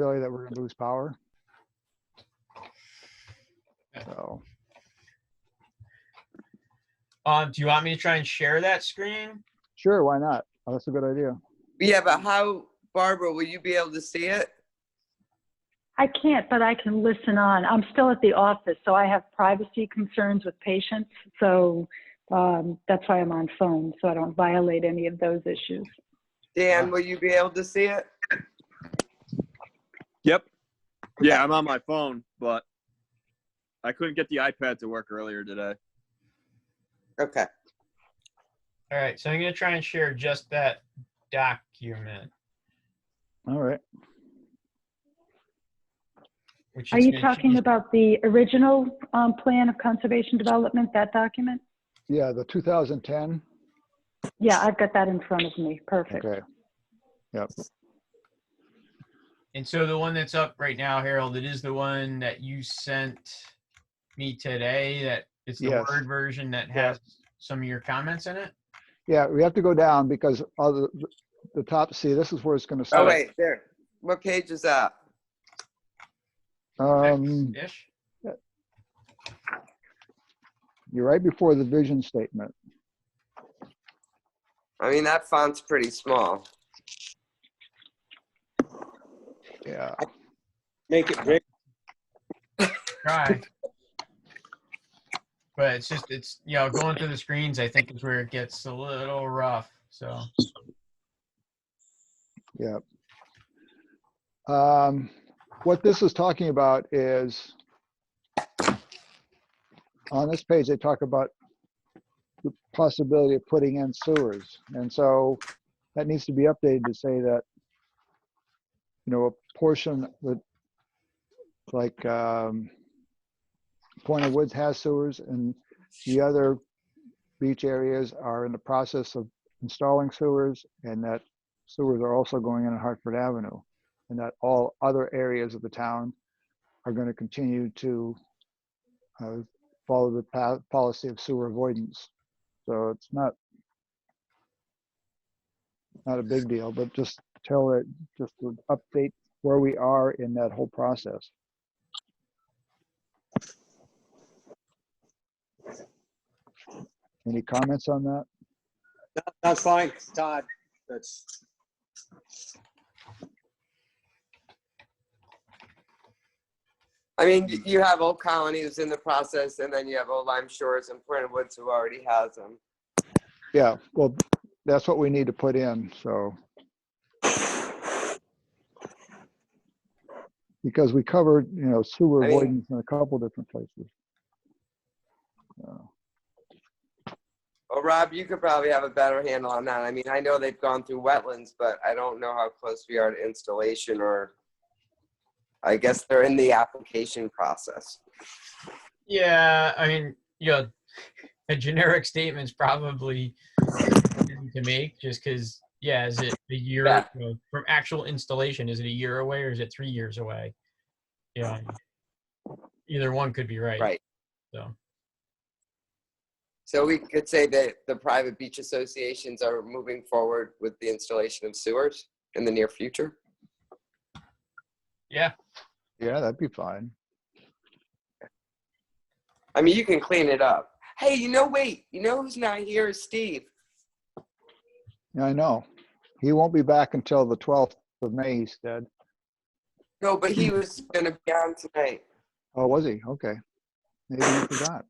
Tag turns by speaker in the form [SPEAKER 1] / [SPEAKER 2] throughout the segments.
[SPEAKER 1] possibility that we're going to lose power. So,
[SPEAKER 2] do you want me to try and share that screen?
[SPEAKER 1] sure, why not? Oh, that's a good idea.
[SPEAKER 3] Yeah, but how, Barbara, will you be able to see it?
[SPEAKER 4] I can't, but I can listen on. I'm still at the office, so I have privacy concerns with patients. So that's why I'm on phone, so I don't violate any of those issues.
[SPEAKER 3] Dan, will you be able to see it?
[SPEAKER 5] Yep. Yeah, I'm on my phone, but I couldn't get the iPad to work earlier today.
[SPEAKER 3] Okay.
[SPEAKER 2] All right, so I'm going to try and share just that document.
[SPEAKER 1] All right.
[SPEAKER 2] Which
[SPEAKER 4] Are
[SPEAKER 2] is
[SPEAKER 4] you
[SPEAKER 2] gonna
[SPEAKER 4] talking
[SPEAKER 2] change-
[SPEAKER 4] about the original plan of conservation development, that document?
[SPEAKER 1] Yeah, the 2010.
[SPEAKER 4] Yeah, I've got that in front of me. Perfect.
[SPEAKER 1] Okay. Yep.
[SPEAKER 2] And so the one that's up right now, Harold, it is the one that you sent me today. That it's the
[SPEAKER 1] Yes.
[SPEAKER 2] Word version that has some of your comments in it.
[SPEAKER 1] Yeah, we have to go down because the top, see, this is where it's going to
[SPEAKER 3] Oh,
[SPEAKER 1] start.
[SPEAKER 3] wait, there. What page is that?
[SPEAKER 2] Ish.
[SPEAKER 1] You're right before the vision statement.
[SPEAKER 3] I mean, that font's pretty small.
[SPEAKER 1] Yeah.
[SPEAKER 6] Make it big.
[SPEAKER 2] Try. But it's going through the screens, I think, is where it gets a little rough. So.
[SPEAKER 1] Yeah. What this is talking about is on this page, they talk about the possibility of putting in sewers. And so that needs to be updated to say that, a portion that like Point of Woods has sewers and the other beach areas are in the process of installing sewers, and that sewers are also going in on Hartford Avenue, and that all other areas of the town are going to continue to follow the policy of sewer avoidance. So it's not a big deal, but just to update where we are in that whole process. Any comments on that?
[SPEAKER 6] That's fine, Todd. That's.
[SPEAKER 3] I mean, you have Old Colony who's in the process, and then you have Old Lime Shores and Point of Woods who already has them.
[SPEAKER 1] Yeah, well, that's what we need to put in, so. Because we covered, sewer avoidance in a couple different places.
[SPEAKER 3] Well, Rob, you could probably have a better handle on that. I mean, I know they've gone through wetlands, but I don't know how close we are to installation, or I guess they're in the application process.
[SPEAKER 2] Yeah, I mean, a generic statement's probably easy to make just because, is it a year from actual installation? Is it a year away or is it 3 years away? Yeah, either one could be right.
[SPEAKER 3] Right. So we could say that the private beach associations are moving forward with the installation of sewers in the near future.
[SPEAKER 2] Yeah.
[SPEAKER 1] Yeah, that'd be fine.
[SPEAKER 3] I mean, you can clean it up. Hey, wait, who's not here is Steve.
[SPEAKER 1] Yeah, I know. He won't be back until the 12th of May, he said.
[SPEAKER 3] No, but he was going to be on tonight.
[SPEAKER 1] Oh, was he? Okay. Maybe he forgot.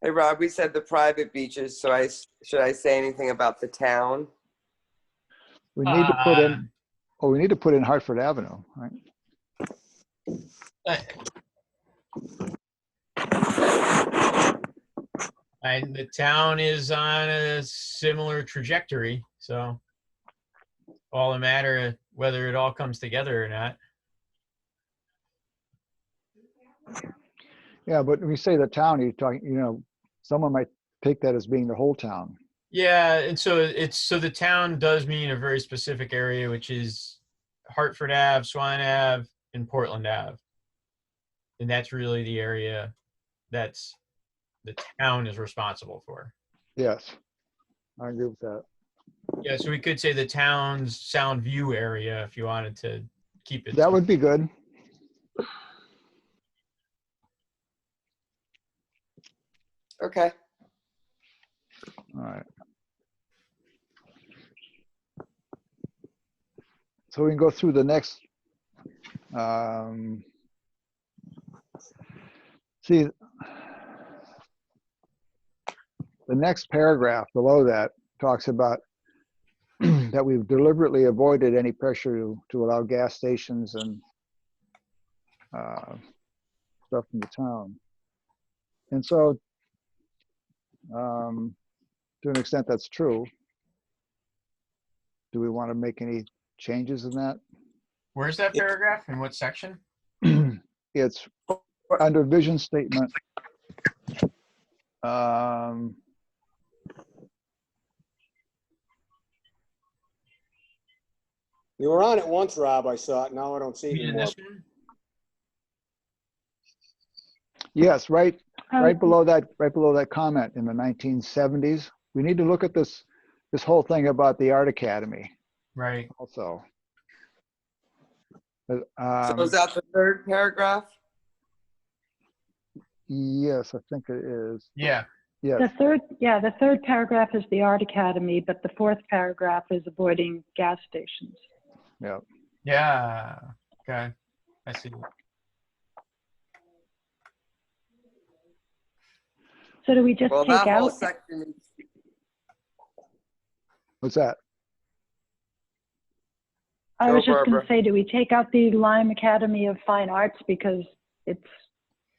[SPEAKER 3] Hey, Rob, we said the private beaches, so should I say anything about the town?
[SPEAKER 1] We need to put in, we need to put in Hartford Avenue, right?
[SPEAKER 2] The town is on a similar trajectory, so all a matter of whether it all comes together or not.
[SPEAKER 1] Yeah, but when you say the town, you're talking, someone might take that as being the whole town.
[SPEAKER 2] Yeah, and so the town does mean a very specific area, which is Hartford Ave, Swan Ave, and Portland Ave. then that's really the area that's the town is responsible for.
[SPEAKER 1] Yes, I agree with that.
[SPEAKER 2] Yeah, so we could say the town's sound view area if you wanted to keep it.
[SPEAKER 1] That would be good.
[SPEAKER 3] Okay.
[SPEAKER 1] All right. So we can go through the next. See, the next paragraph below that talks about that we've deliberately avoided any pressure to allow gas stations and stuff in the town. And so, to an extent, that's true. Do we want to make any changes in that?
[SPEAKER 2] Where's that paragraph? In what section?
[SPEAKER 1] It's under vision statement.
[SPEAKER 6] You were on it once, Rob, I saw it. Now I don't see it
[SPEAKER 2] You mean in
[SPEAKER 6] anymore.
[SPEAKER 2] this one?
[SPEAKER 1] Yes, right
[SPEAKER 4] Oh,
[SPEAKER 1] below that comment in the 1970s. We need to look at this whole thing about the Art Academy
[SPEAKER 2] Right.
[SPEAKER 1] also.
[SPEAKER 3] So is that the third paragraph?
[SPEAKER 1] Yes, I think it is.
[SPEAKER 2] Yeah.
[SPEAKER 1] Yes,
[SPEAKER 4] the third paragraph is the Art Academy, but the fourth paragraph is avoiding gas stations.
[SPEAKER 1] yeah.
[SPEAKER 2] Yeah. Okay. I see.
[SPEAKER 4] So do we just
[SPEAKER 3] Well,
[SPEAKER 4] take
[SPEAKER 3] that whole
[SPEAKER 4] out?
[SPEAKER 3] section.
[SPEAKER 1] What's that?
[SPEAKER 4] I
[SPEAKER 3] Go,
[SPEAKER 4] was just going
[SPEAKER 3] Barbara.
[SPEAKER 4] to say, do we take out the Lyme Academy of Fine Arts because it's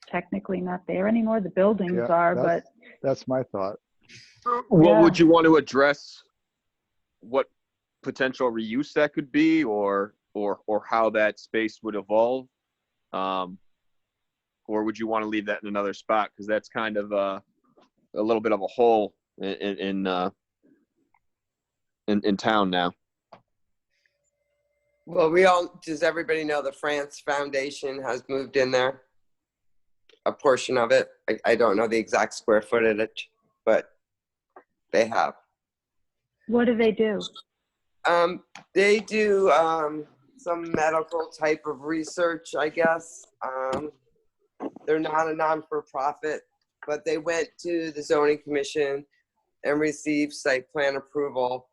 [SPEAKER 4] technically not there anymore? The buildings
[SPEAKER 1] Yeah,
[SPEAKER 4] are, but
[SPEAKER 1] that's my thought.
[SPEAKER 5] What
[SPEAKER 4] Yeah.
[SPEAKER 5] would you want to address? What potential reuse that could be, or how that space would evolve, or would you want to leave that in another spot? Because that's kind of a little bit of a hole in town now.
[SPEAKER 3] Well, does everybody know the France Foundation has moved in there? A portion of it. I don't know the exact square footage, but they have.
[SPEAKER 4] what do they do?
[SPEAKER 3] They do some medical type of research, I guess. They're not a non-for-profit, but they went to the zoning commission and received site plan approval.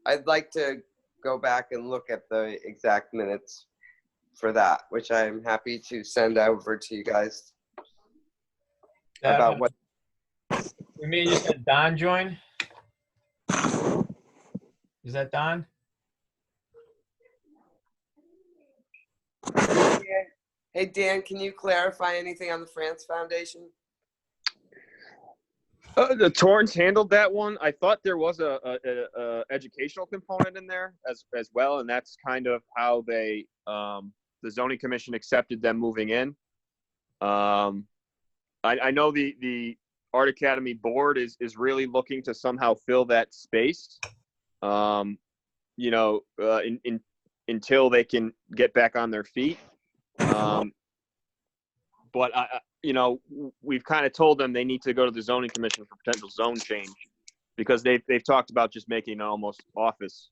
[SPEAKER 3] I'd like to go back and look at the exact minutes for that, which I'm happy to send over to you guys about what.
[SPEAKER 2] We may just had Don join. Is that Don?
[SPEAKER 3] Hey, Dan, can you clarify anything on the France Foundation?
[SPEAKER 5] The Torrance handled that one. I thought there was a educational component in there as well, and that's kind of how they the zoning commission accepted them moving in. I know the Art Academy board is really looking to somehow fill that space. Until they can get back on their feet. But we've kind of told them they need to go to the zoning commission for potential zone change, because they've talked about just making an almost office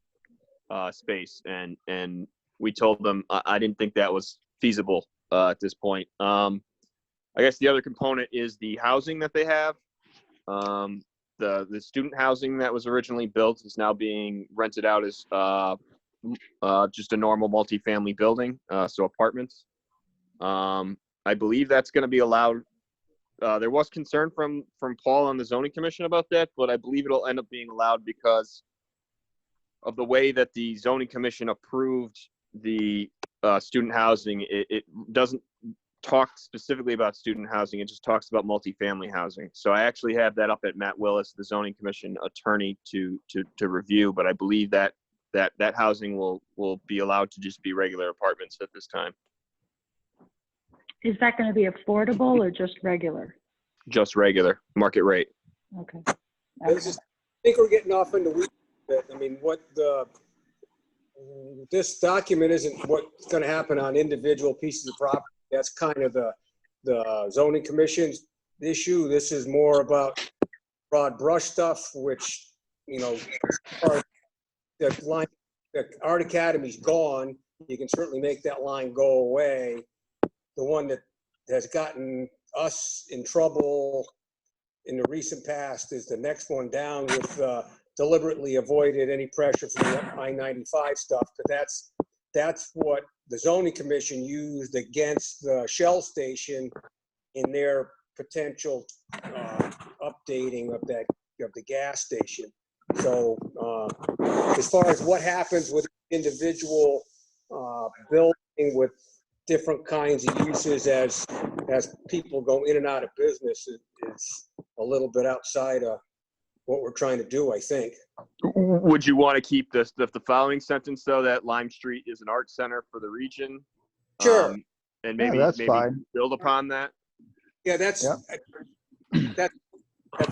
[SPEAKER 5] space, and we told them I didn't think that was feasible at this point. I guess the other component is the housing that they have. The student housing that was originally built is now being rented out as just a normal multifamily building, so apartments. I believe that's going to be allowed. There was concern from Paul on the zoning commission about that, but I believe it'll end up being allowed because of the way that the zoning commission approved the student housing. It doesn't talk specifically about student housing. It just talks about multifamily housing. So I actually have that up at Matt Willis, the zoning commission attorney, to review, but I believe that housing will be allowed to just be regular apartments at this time.
[SPEAKER 4] Is that going to be affordable or just regular?
[SPEAKER 5] Just regular market rate.
[SPEAKER 4] Okay.
[SPEAKER 6] I think we're getting off into weeds a bit. I mean, this document isn't what's going to happen on individual pieces of property. That's kind of the the zoning commission's issue. This is more about broad brush stuff, which, the line, the Art Academy's gone. You can certainly make that line go away. The one that has gotten us in trouble in the recent past is the next one down with deliberately avoided any pressure from the I-95 stuff, because that's what the zoning commission used against the Shell station in their potential updating of the gas station. So as far as what happens with individual building with different kinds of uses as people go in and out of business, is a little bit outside of what we're trying to do, I think.
[SPEAKER 5] Would you want to keep the following sentence, though, that Lime Street is an art center for the region?
[SPEAKER 6] Sure.
[SPEAKER 5] And
[SPEAKER 1] Yeah,
[SPEAKER 5] maybe
[SPEAKER 1] that's fine.
[SPEAKER 5] build upon that?
[SPEAKER 6] Yeah, that's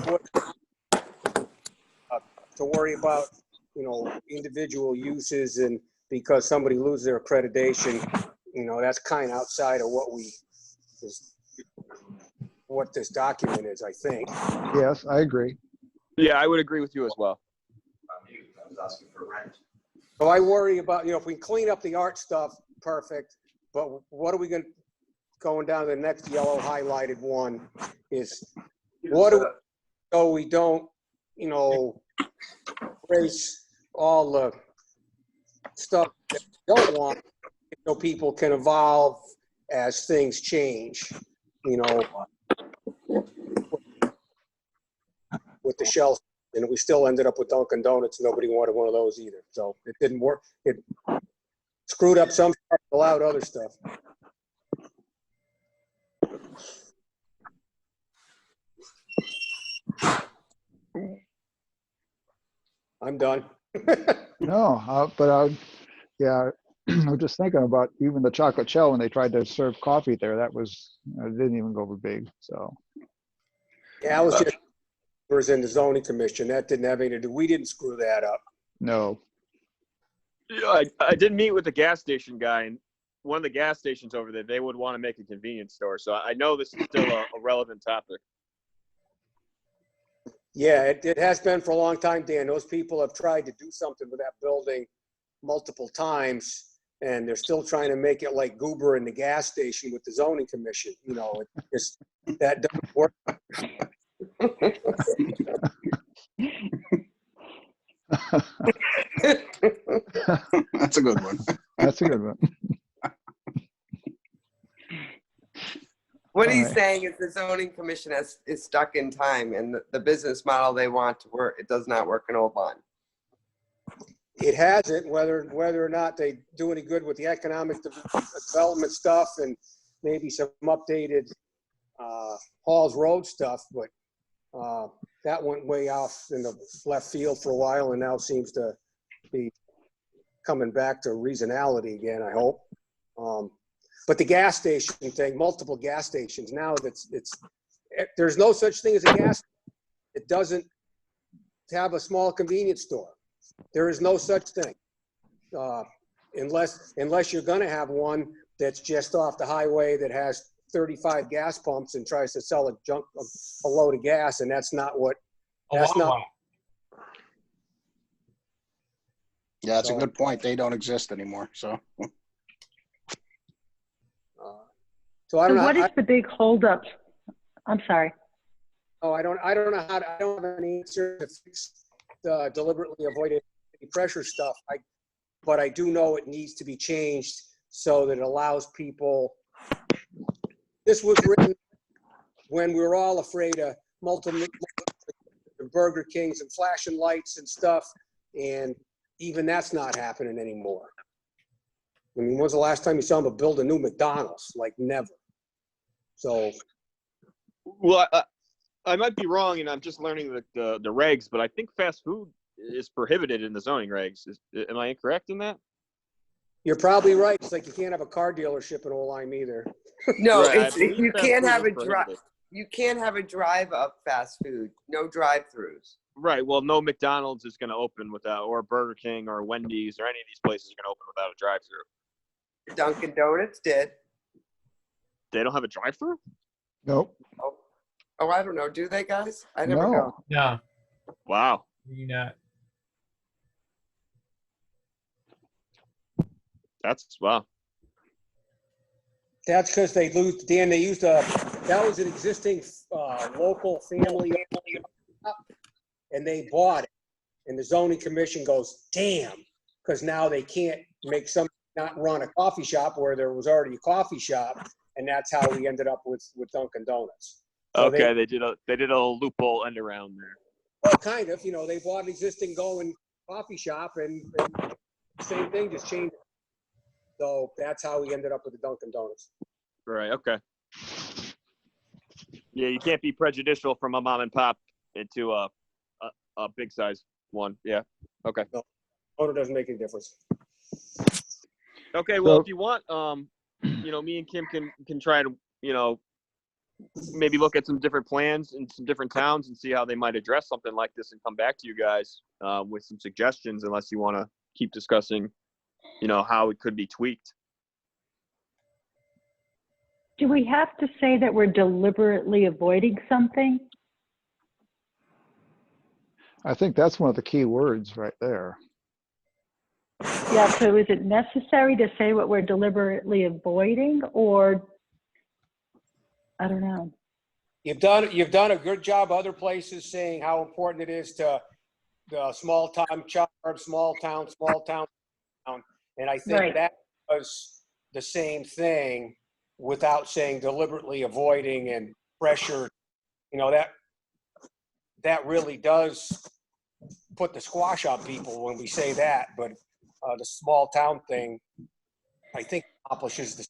[SPEAKER 6] what to worry about, individual uses, and because somebody loses their accreditation, that's kind of outside of what this document is, I think.
[SPEAKER 1] Yes, I agree.
[SPEAKER 5] Yeah, I would agree with you as well.
[SPEAKER 6] So I worry about, if we clean up the art stuff, perfect. But what are we going down to the next yellow highlighted one is what do we, so we don't, erase all the stuff that we don't want, so people can evolve as things change, with the Shell. And we still ended up with Dunkin' Donuts. Nobody wanted one of those either. So it didn't work. It screwed up some stuff, allowed other stuff. I'm done.
[SPEAKER 1] No, but yeah, I was just thinking about even the chocolate shell when they tried to serve coffee there. That was, it didn't even go over big. So
[SPEAKER 6] Yeah, I was just in the zoning commission. That didn't have anything to do. We didn't screw that up.
[SPEAKER 1] no.
[SPEAKER 5] Yeah, I did meet with the gas station guy, and one of the gas stations over there, they would want to make a convenience store. So I know this is still a relevant topic.
[SPEAKER 6] Yeah, it has been for a long time, Dan. Those people have tried to do something with that building multiple times, and they're still trying to make it like Goober in the gas station with the zoning commission. That doesn't work.
[SPEAKER 7] That's a good one.
[SPEAKER 1] That's a good one.
[SPEAKER 3] What
[SPEAKER 1] All
[SPEAKER 3] he's
[SPEAKER 1] right.
[SPEAKER 3] saying is the zoning commission is stuck in time, and the business model they want to work, it does not work in Old Lyme.
[SPEAKER 6] It hasn't, whether or not they do any good with the economic development stuff and maybe some updated Halls Road stuff, but that went way off in the left field for a while and now seems to be coming back to reasonality again, I hope. But the gas station thing, multiple gas stations, now there's no such thing as a gas. It doesn't have a small convenience store. There is no such thing. Unless you're gonna have one that's just off the highway that has 35 gas pumps and tries to sell a load of gas, and that's not what, that's not.
[SPEAKER 7] Yeah, that's a good point. They don't exist anymore. So
[SPEAKER 6] So I don't know.
[SPEAKER 4] What is the big holdup? I'm sorry.
[SPEAKER 6] I don't know how to, I don't have an answer to fix the deliberately avoided pressure stuff. But I do know it needs to be changed so that it allows people. This was written when we were all afraid of multiple Burger Kings and flashing lights and stuff, and even that's not happening anymore. I mean, when's the last time you saw them build a new McDonald's? Like never. So.
[SPEAKER 5] Well, I might be wrong, and I'm just learning the regs, but I think fast food is prohibited in the zoning regs. Am I incorrect in that?
[SPEAKER 6] You're probably right. It's like you can't have a car dealership in Old Lyme either.
[SPEAKER 3] No,
[SPEAKER 5] Right,
[SPEAKER 3] you can't have a drive.
[SPEAKER 5] prohibited.
[SPEAKER 3] You can't have a drive-up fast food. No drive-throughs.
[SPEAKER 5] Right. Well, no McDonald's is going to open without, or Burger King or Wendy's or any of these places are going to open without a drive-through.
[SPEAKER 3] Dunkin' Donuts did.
[SPEAKER 5] They don't have a drive-through?
[SPEAKER 1] Nope.
[SPEAKER 3] Oh, I don't know. Do they, guys? I never
[SPEAKER 1] No.
[SPEAKER 3] go.
[SPEAKER 2] No,
[SPEAKER 5] Wow.
[SPEAKER 2] you not.
[SPEAKER 5] That's wow.
[SPEAKER 6] That's because they lose, Dan, they used that was an existing local family and they bought it. And the zoning commission goes, damn, because now they can't make not run a coffee shop where there was already a coffee shop. And that's how we ended up with Dunkin' Donuts. So
[SPEAKER 5] Okay, they did a loophole end around there.
[SPEAKER 6] well, kind of, they bought an existing going coffee shop and same thing, just changed. So that's how we ended up with the Dunkin' Donuts.
[SPEAKER 5] Right. Okay. Yeah, you can't be prejudicial from a mom and pop into a big size one. Yeah. Okay.
[SPEAKER 6] Owner doesn't make any difference.
[SPEAKER 5] Okay. Well,
[SPEAKER 1] So-
[SPEAKER 5] if you want, me and Kim can try to, maybe look at some different plans in some different towns and see how they might address something like this and come back to you guys with some suggestions, unless you want to keep discussing, how it could be tweaked.
[SPEAKER 4] Do we have to say that we're deliberately avoiding something?
[SPEAKER 1] I think that's one of the key words right there.
[SPEAKER 4] Yeah, so is it necessary to say what we're deliberately avoiding, or, I don't know.
[SPEAKER 6] You've done a good job other places saying how important it is to the small town child, small town. And I think
[SPEAKER 4] Right.
[SPEAKER 6] that was the same thing without saying deliberately avoiding and pressure. That really does put the squash on people when we say that, but the small town thing, I think accomplishes the.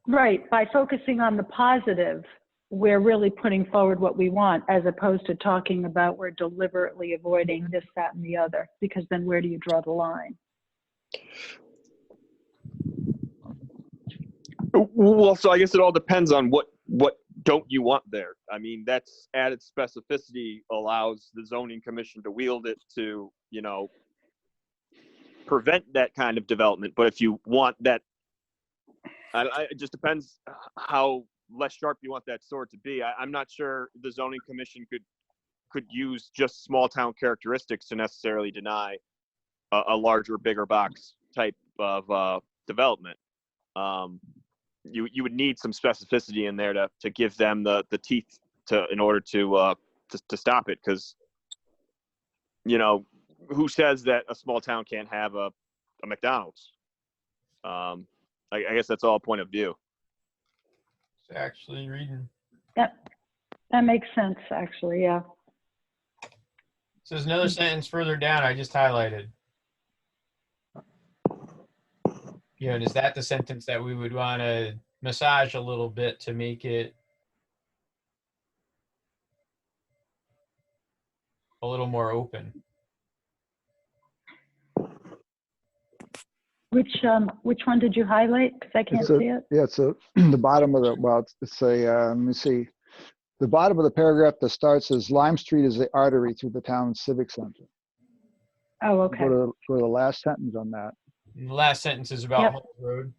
[SPEAKER 4] Right, by focusing on the positive, we're really putting forward what we want, as opposed to talking about we're deliberately avoiding this, that, and the other, because then where do you draw the line?
[SPEAKER 5] Well, so I guess it all depends on what don't you want there. I mean, that's added specificity allows the zoning commission to wield it to, prevent that kind of development. But if you want that, it just depends how less sharp you want that sword to be. I'm not sure the zoning commission could use just small town characteristics to necessarily deny a larger, bigger box type of development. You would need some specificity in there to give them the teeth in order to stop it, because who says that a small town can't have a McDonald's? I guess that's all a point of view.
[SPEAKER 2] It's actually reading.
[SPEAKER 4] That makes sense, actually, yeah.
[SPEAKER 2] So there's another sentence further down I just highlighted. And is that the sentence that we would want to massage a little bit to make it a little more open?
[SPEAKER 4] Which one did you highlight? Because I can't see it.
[SPEAKER 1] Yeah, it's the bottom of let me see. The bottom of the paragraph that starts as Lime Street is the artery through the town's civic center.
[SPEAKER 4] Oh, okay.
[SPEAKER 1] Go to the last sentence on that.
[SPEAKER 2] And the last sentence is about
[SPEAKER 4] Yep.
[SPEAKER 2] Hull Road.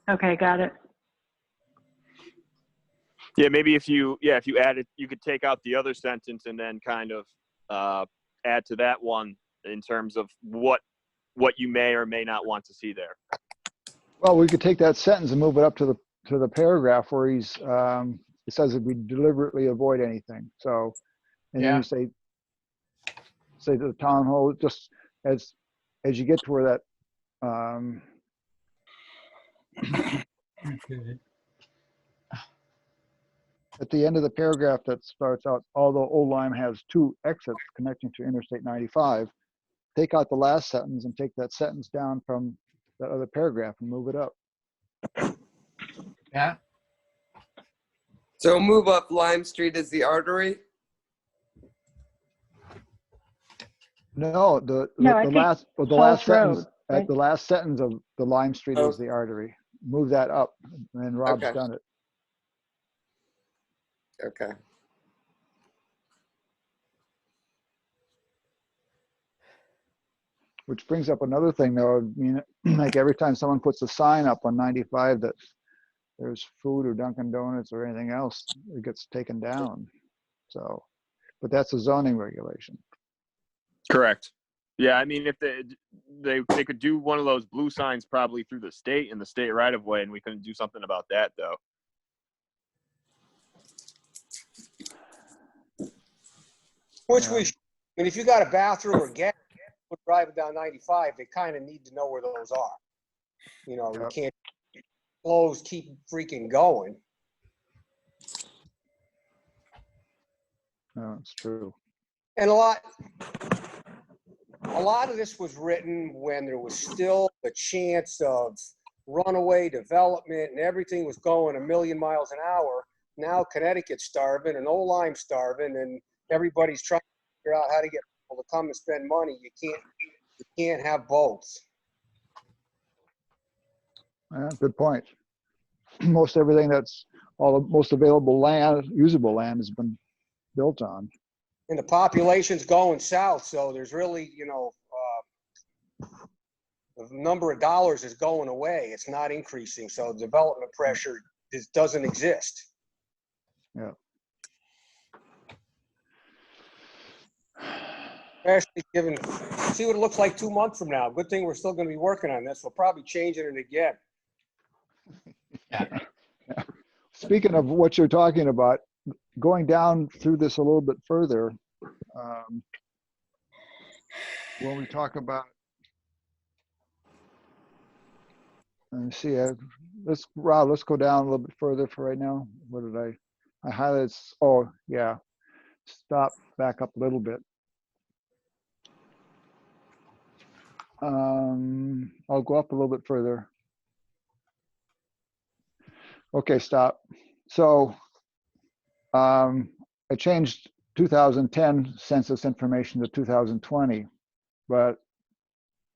[SPEAKER 4] Okay, got it.
[SPEAKER 5] Yeah, maybe if you added, you could take out the other sentence and then kind of add to that one in terms of what you may or may not want to see there.
[SPEAKER 1] Well, we could take that sentence and move it up to the paragraph where it says that we deliberately avoid anything. So, and then you say to the town hall, just as you get to where that at the end of the paragraph that starts out, although Old Lyme has 2 exits connecting to Interstate 95, take out the last sentence and take that sentence down from the other paragraph and move it up.
[SPEAKER 2] Yeah.
[SPEAKER 3] So move up Lime Street is the artery.
[SPEAKER 1] No, the
[SPEAKER 4] I think
[SPEAKER 1] last
[SPEAKER 4] Falls
[SPEAKER 1] sentence
[SPEAKER 4] Road,
[SPEAKER 1] at
[SPEAKER 4] right?
[SPEAKER 1] the last sentence of the Lime Street
[SPEAKER 3] Oh.
[SPEAKER 1] is the artery. Move that up, and Rob's
[SPEAKER 3] Okay.
[SPEAKER 1] done it.
[SPEAKER 3] Okay.
[SPEAKER 1] Which brings up another thing though. I mean, like every time someone puts a sign up on 95 that there's food or Dunkin' Donuts or anything else, it gets taken down. So, but that's a zoning regulation.
[SPEAKER 5] Correct. Yeah, I mean, if they could do one of those blue signs probably through the state and the state right of way, and we couldn't do something about that though.
[SPEAKER 6] Which
[SPEAKER 1] Yeah.
[SPEAKER 6] we, and if you got a bathroom or gas, driving down 95, they kind of need to know where those are. You know, you
[SPEAKER 1] Yep.
[SPEAKER 6] can't close, keep freaking going.
[SPEAKER 1] No, it's true.
[SPEAKER 6] And a lot of this was written when there was still the chance of runaway development and everything was going a million miles an hour. Now Connecticut's starving and Old Lyme's starving and everybody's trying to figure out how to get people to come and spend money. You can't have both.
[SPEAKER 1] Yeah, good point. Most everything that's all the most available land, usable land, has been built on.
[SPEAKER 6] And the population's going south, so there's really, you know, the number of dollars is going away. It's not increasing, so development pressure doesn't exist.
[SPEAKER 1] Yeah.
[SPEAKER 6] Especially given, see what it looks like 2 months from now. Good thing we're still going to be working on this. We'll probably change it again.
[SPEAKER 1] Speaking of what you're talking about, going down through this a little bit further, when we talk about, let me see, Rob, let's go down a little bit further for right now. What did I highlighted? Oh, yeah. Stop, back up a little bit. I'll go up a little bit further. Okay, stop. So I changed 2010 census information to 2020, but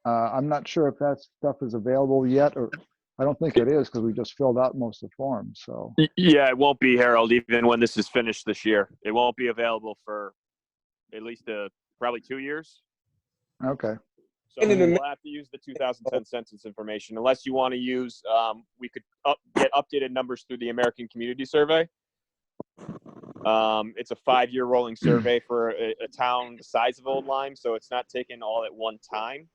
[SPEAKER 1] I'm not sure if that stuff is available yet, or I don't think it is because we just filled out most of the forms. So
[SPEAKER 5] Yeah, it won't be, Harold, even when this is finished this year. It won't be available for at least probably 2 years.
[SPEAKER 1] okay.
[SPEAKER 5] So we'll have to use the 2010 census information unless you want to use, we could get updated numbers through the American Community Survey. It's a 5-year rolling survey for a town the size of Old Lyme, so it's not taken all at one time.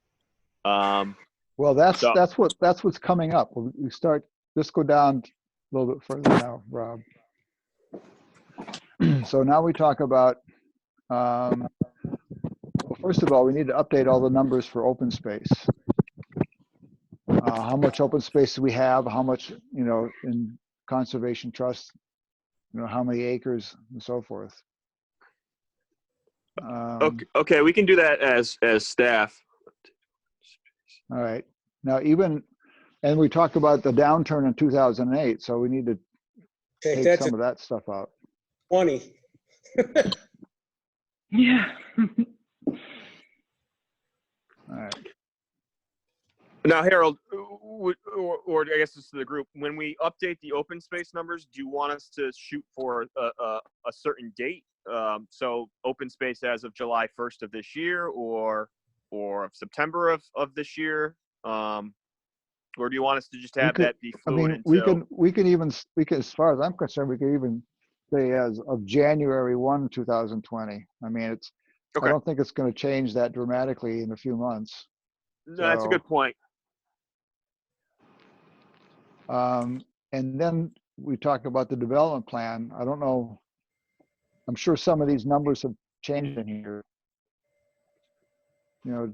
[SPEAKER 1] Well, that's what's coming up. We start. Let's go down a little bit further now, Rob. So now we talk about. Well, first of all, we need to update all the numbers for open space. How much open space do we have? How much, you know, in conservation trust? You know, how many acres and so forth.
[SPEAKER 5] Okay, we can do that as staff.
[SPEAKER 1] All right. Now, and we talked about the downturn in 2008, so we need to
[SPEAKER 6] Okay,
[SPEAKER 1] take some of that stuff out.
[SPEAKER 6] 20.
[SPEAKER 4] Yeah.
[SPEAKER 1] All right.
[SPEAKER 5] Now, Harold, or I guess this is the group, when we update the open space numbers, do you want us to shoot for a certain date? So open space as of July 1st of this year or of September of this year? Or do you want us to just have that be fluid until?
[SPEAKER 1] we can even, as far as I'm concerned, we can even say as of January 1, 2020. I mean,
[SPEAKER 5] Okay.
[SPEAKER 1] I don't think it's going to change that dramatically in a few months.
[SPEAKER 5] No, that's a good point.
[SPEAKER 1] And then we talk about the development plan. I don't know. I'm sure some of these numbers have changed in here. You know,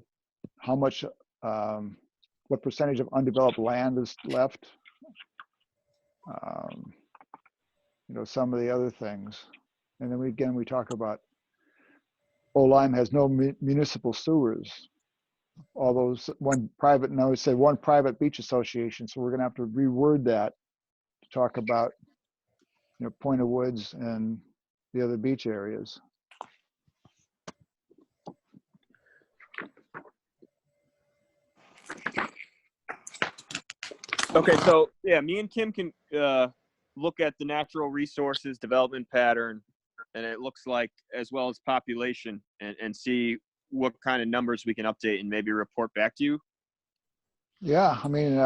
[SPEAKER 1] how much, what percentage of undeveloped land is left? You know, some of the other things. And then we talk about Old Lyme has no municipal sewers. All those one private beach association. So we're going to have to reword that to talk about, you know, Point of Woods and the other beach areas.
[SPEAKER 5] Okay, so yeah, me and Kim can look at the natural resources development pattern, and it looks like as well as population, and see what kind of numbers we can update and maybe report back to you?
[SPEAKER 1] Yeah, I mean,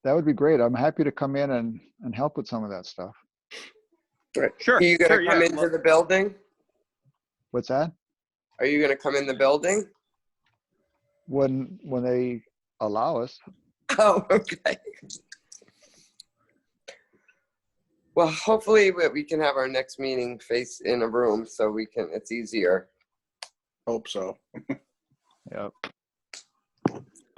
[SPEAKER 1] that would be great. I'm happy to come in and help with some of that stuff.
[SPEAKER 5] Sure.
[SPEAKER 3] Are you going to
[SPEAKER 5] sure,
[SPEAKER 3] come
[SPEAKER 5] yeah.
[SPEAKER 3] into the building?
[SPEAKER 1] What's that?
[SPEAKER 3] Are you going to come in the building?
[SPEAKER 1] When they allow us.
[SPEAKER 3] Oh, okay. Well, hopefully we can have our next meeting face in a room so it's easier.
[SPEAKER 7] Hope so.
[SPEAKER 1] Yep.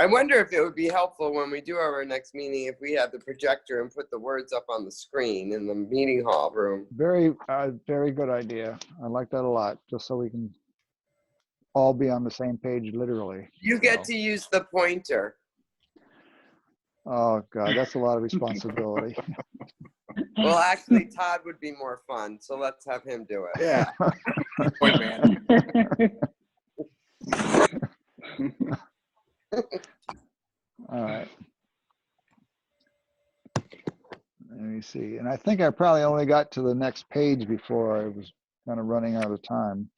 [SPEAKER 3] I wonder if it would be helpful when we do have our next meeting if we had the projector and put the words up on the screen in the meeting hall room.
[SPEAKER 1] Very good idea. I like that a lot, just so we can all be on the same page, literally.
[SPEAKER 3] You get to use the pointer.
[SPEAKER 1] Oh, God, that's a lot of responsibility.
[SPEAKER 3] Well, actually, Todd would be more fun, so let's have him do it.
[SPEAKER 7] Yeah. Point man.
[SPEAKER 1] All right. Let me see. And I think I probably only got to the next page before I was kind of running out of time.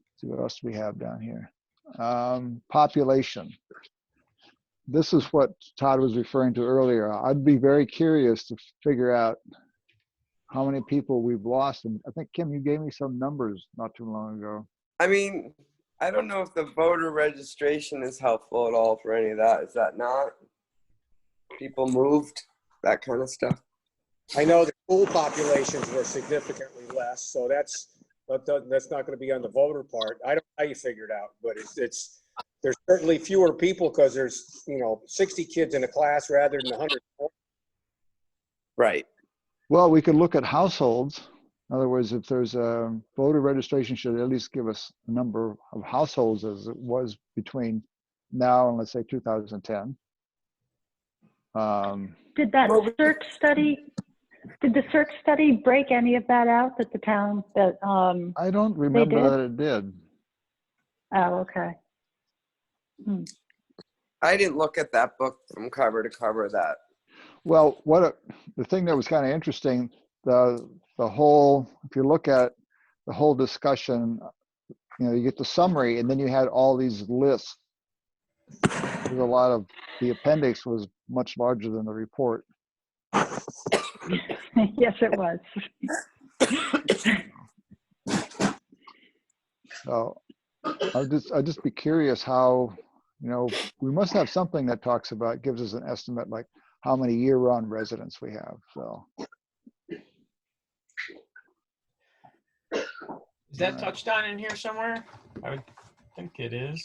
[SPEAKER 1] Let's see what else we have down here. Population. This is what Todd was referring to earlier. I'd be very curious to figure out how many people we've lost. And I think, Kim, you gave me some numbers not too long ago.
[SPEAKER 3] I mean, I don't know if the voter registration is helpful at all for any of that. Is that not? People moved, that kind of stuff.
[SPEAKER 6] I know the school populations were significantly less, so that's not going to be on the voter part. I don't know how you figured out, but there's certainly fewer people because there's 60 kids in a class rather than 100.
[SPEAKER 3] Right.
[SPEAKER 1] Well, we could look at households. In other words, if there's a voter registration, should at least give us a number of households as it was between now and, let's say, 2010.
[SPEAKER 4] Did the search study break any of that out that the town that
[SPEAKER 1] I don't remember
[SPEAKER 4] did?
[SPEAKER 1] that it did.
[SPEAKER 4] Oh, okay.
[SPEAKER 3] I didn't look at that book from cover to cover that.
[SPEAKER 1] Well, the thing that was kind of interesting, the whole, if you look at the whole discussion, you get the summary and then you had all these lists. There's a lot of, the appendix was much larger than the report.
[SPEAKER 4] Yes, it was.
[SPEAKER 1] So I'd just be curious how, we must have something that talks about, gives us an estimate like how many year-round residents we have. So.
[SPEAKER 2] Is that touched on in here somewhere? I would think it is.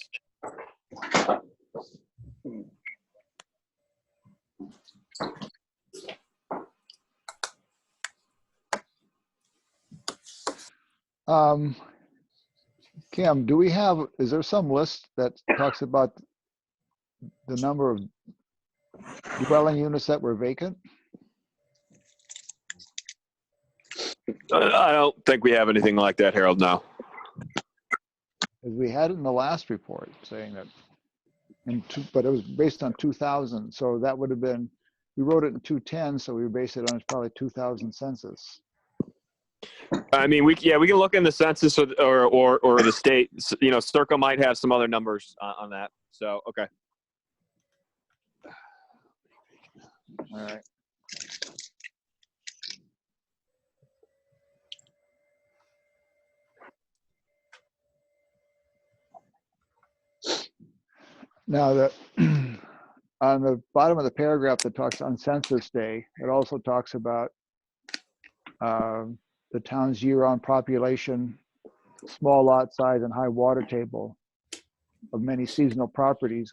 [SPEAKER 1] Kim, is there some list that talks about the number of dwelling units that were vacant?
[SPEAKER 5] I don't think we have anything like that, Harold, now.
[SPEAKER 1] Because we had it in the last report saying that, but it was based on 2000. So that would have been, we wrote it in 2010, so we based it on probably 2000 census.
[SPEAKER 5] I mean, we can look in the census or the state. Circa might have some other numbers on that. So, okay.
[SPEAKER 1] All right. Now, on the bottom of the paragraph that talks on Census Day, it also talks about the town's year-round population, small lot size, and high water table of many seasonal properties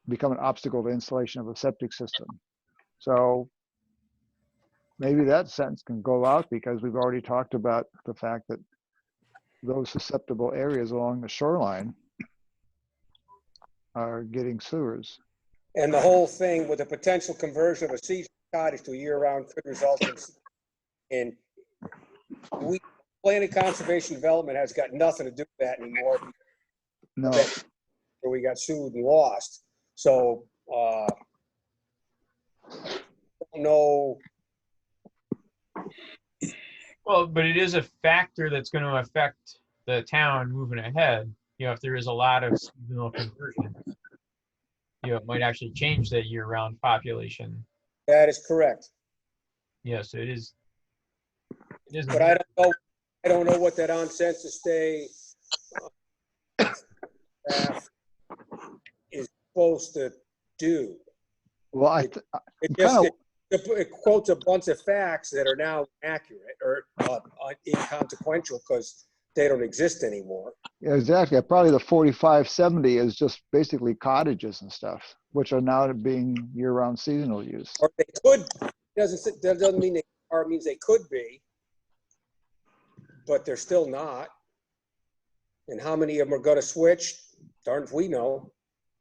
[SPEAKER 1] become an obstacle to installation of a septic system. So maybe that sentence can go out because we've already talked about the fact that those susceptible areas along the shoreline are getting sewers.
[SPEAKER 6] And the whole thing with the potential conversion of a seasonal cottage to a year-round could result in planning conservation development has got nothing to do with that anymore.
[SPEAKER 1] No.
[SPEAKER 6] Where we got sued and lost. So I don't know.
[SPEAKER 2] Well, but it is a factor that's going to affect the town moving ahead, if there is a lot of seasonal conversion, it might actually change the year-round population.
[SPEAKER 6] That is correct.
[SPEAKER 2] So it is.
[SPEAKER 6] But I don't know what that on census day graph is supposed to do.
[SPEAKER 1] Well,
[SPEAKER 6] It
[SPEAKER 1] kind of,
[SPEAKER 6] it quotes a bunch of facts that are now accurate or inconsequential because they don't exist anymore.
[SPEAKER 1] yeah, exactly. Probably the 4570 is just basically cottages and stuff, which are now being year-round seasonal use.
[SPEAKER 6] Or they could. That doesn't mean they are. It means they could be, but they're still not. And how many of them are going to switch? Darn if we know.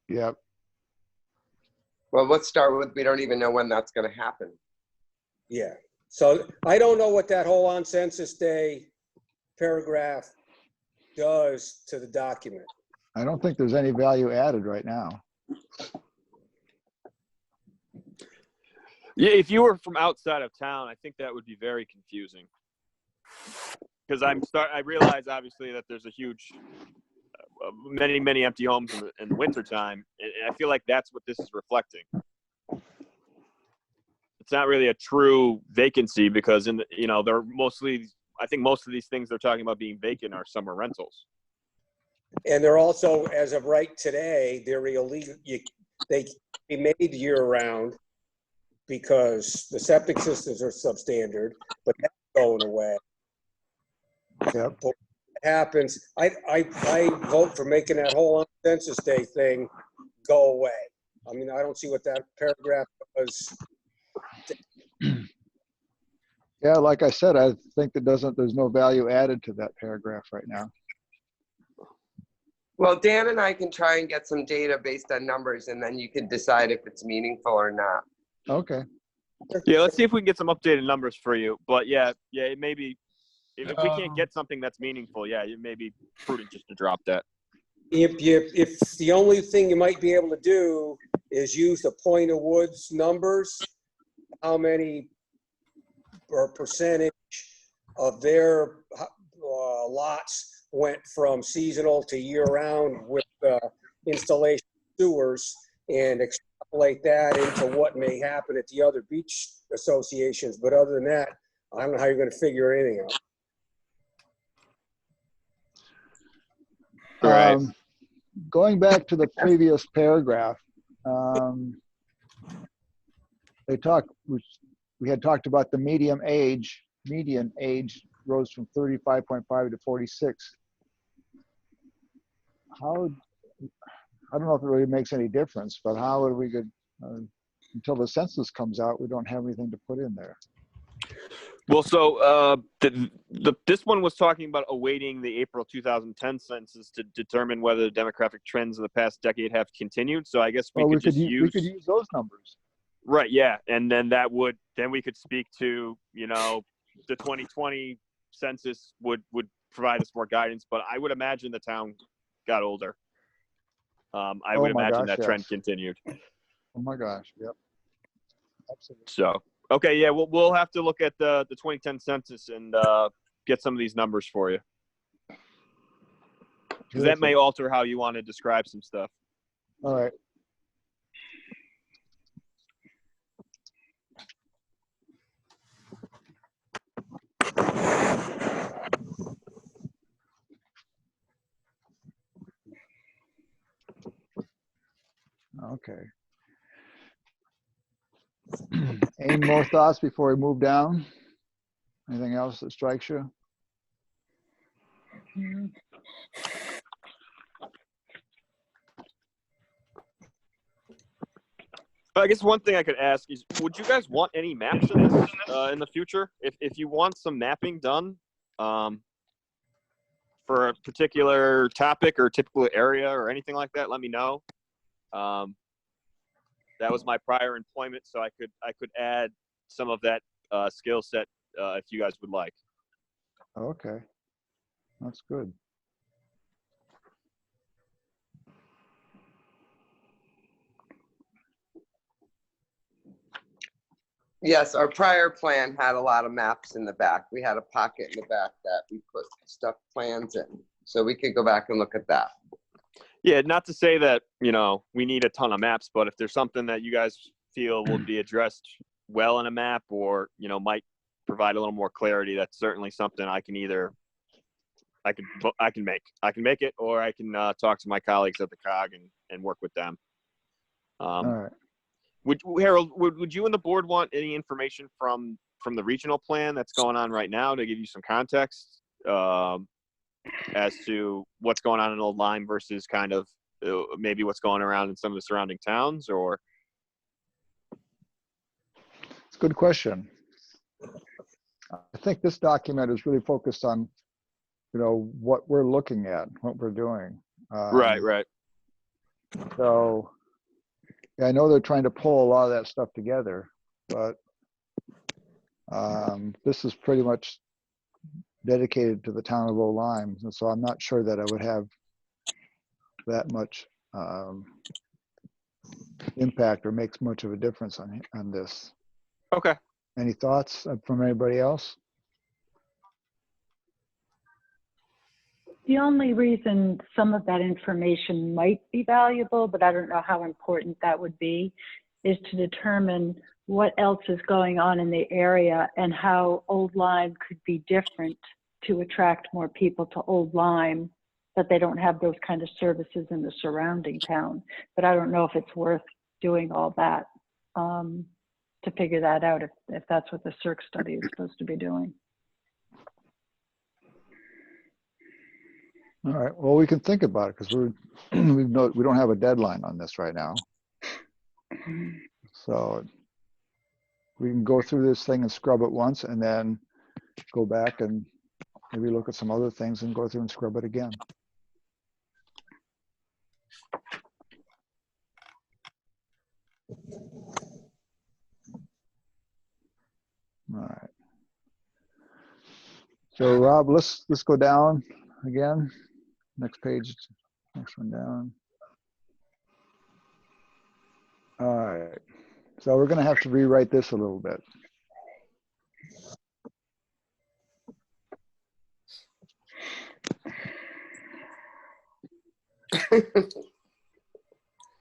[SPEAKER 1] Yep.
[SPEAKER 3] Well, let's start with, we don't even know when that's going to happen.
[SPEAKER 6] Yeah. So I don't know what that whole on census day paragraph does to the document.
[SPEAKER 1] I don't think there's any value added right now.
[SPEAKER 5] Yeah, if you were from outside of town, I think that would be very confusing. Because I realize obviously that there's a huge, many empty homes in the wintertime, and I feel like that's what this is reflecting. It's not really a true vacancy because they're mostly, I think most of these things they're talking about being vacant are summer rentals.
[SPEAKER 6] And they're also, as of right today, they're illegal. They can be made year round because the septic systems are substandard, but that's going away.
[SPEAKER 1] Yep.
[SPEAKER 6] What happens, I vote for making that whole census day thing go away. I mean, I don't see what that paragraph does.
[SPEAKER 1] Yeah, like I said, I think there's no value added to that paragraph right now.
[SPEAKER 3] Well, Dan and I can try and get some data based on numbers, and then you can decide if it's meaningful or not.
[SPEAKER 1] Okay.
[SPEAKER 5] Yeah, let's see if we can get some updated numbers for you. But yeah, it may be, if we can't get something that's meaningful, it may be prudent just to drop that.
[SPEAKER 6] If the only thing you might be able to do is use the Point of Woods numbers, how many or percentage of their lots went from seasonal to year-round with installation sewers, and extrapolate that into what may happen at the other beach associations. But other than that, I don't know how you're going to figure anything out.
[SPEAKER 5] Right.
[SPEAKER 1] Going back to the previous paragraph, we had talked about the median age rose from 35.5 to 46. I don't know if it really makes any difference, but how are we good until the census comes out? We don't have anything to put in there.
[SPEAKER 5] Well, so this one was talking about awaiting the April 2010 census to determine whether the demographic trends of the past decade have continued. So I guess we could use
[SPEAKER 1] those numbers.
[SPEAKER 5] Right. Yeah. And then then we could speak to, the 2020 census would provide us more guidance, but I would imagine the town got older. I would imagine that trend continued.
[SPEAKER 1] Oh my gosh. Yep. Absolutely.
[SPEAKER 5] So, okay. Yeah. We'll have to look at the 2010 census and get some of these numbers for you. Because that may alter how you want to describe some stuff.
[SPEAKER 1] All right. Okay. Any more thoughts before we move down? Anything else that strikes you?
[SPEAKER 5] I guess one thing I could ask is, would you guys want any maps in this in the future? If you want some mapping done for a particular topic or typical area or anything like that, let me know. That was my prior employment, so I could add some of that skill set if you guys would like.
[SPEAKER 1] Okay, that's good.
[SPEAKER 3] Yes, our prior plan had a lot of maps in the back. We had a pocket in the back that we put stuff, plans in. So we could go back and look at that.
[SPEAKER 5] Yeah, not to say that, we need a ton of maps, but if there's something that you guys feel will be addressed well in a map or, might provide a little more clarity, that's certainly something I can make. I can make it, or I can talk to my colleagues at the COG and work with them.
[SPEAKER 1] All right.
[SPEAKER 5] Harold, would you and the board want any information from the regional plan that's going on right now to give you some context as to what's going on in Old Lyme versus kind of maybe what's going around in some of the surrounding towns? Or
[SPEAKER 1] It's a good question. I think this document is really focused on, what we're looking at, what we're doing.
[SPEAKER 5] Right.
[SPEAKER 1] So yeah, I know they're trying to pull a lot of that stuff together, but this is pretty much dedicated to the town of Old Lyme. And so I'm not sure that I would have that much impact or makes much of a difference on this.
[SPEAKER 5] Okay.
[SPEAKER 1] Any thoughts from anybody else?
[SPEAKER 4] The only reason some of that information might be valuable, but I don't know how important that would be, is to determine what else is going on in the area and how Old Lyme could be different to attract more people to Old Lyme, but they don't have those kind of services in the surrounding town. But I don't know if it's worth doing all that to figure that out, if that's what the circ study is supposed to be doing.
[SPEAKER 1] All right. Well, we can think about it because we don't have a deadline on this right now. So we can go through this thing and scrub it once and then go back and maybe look at some other things and go through and scrub it again. All right. So Rob, let's go down again. Next page, next one down. All right. So we're going to have to rewrite this a little bit. I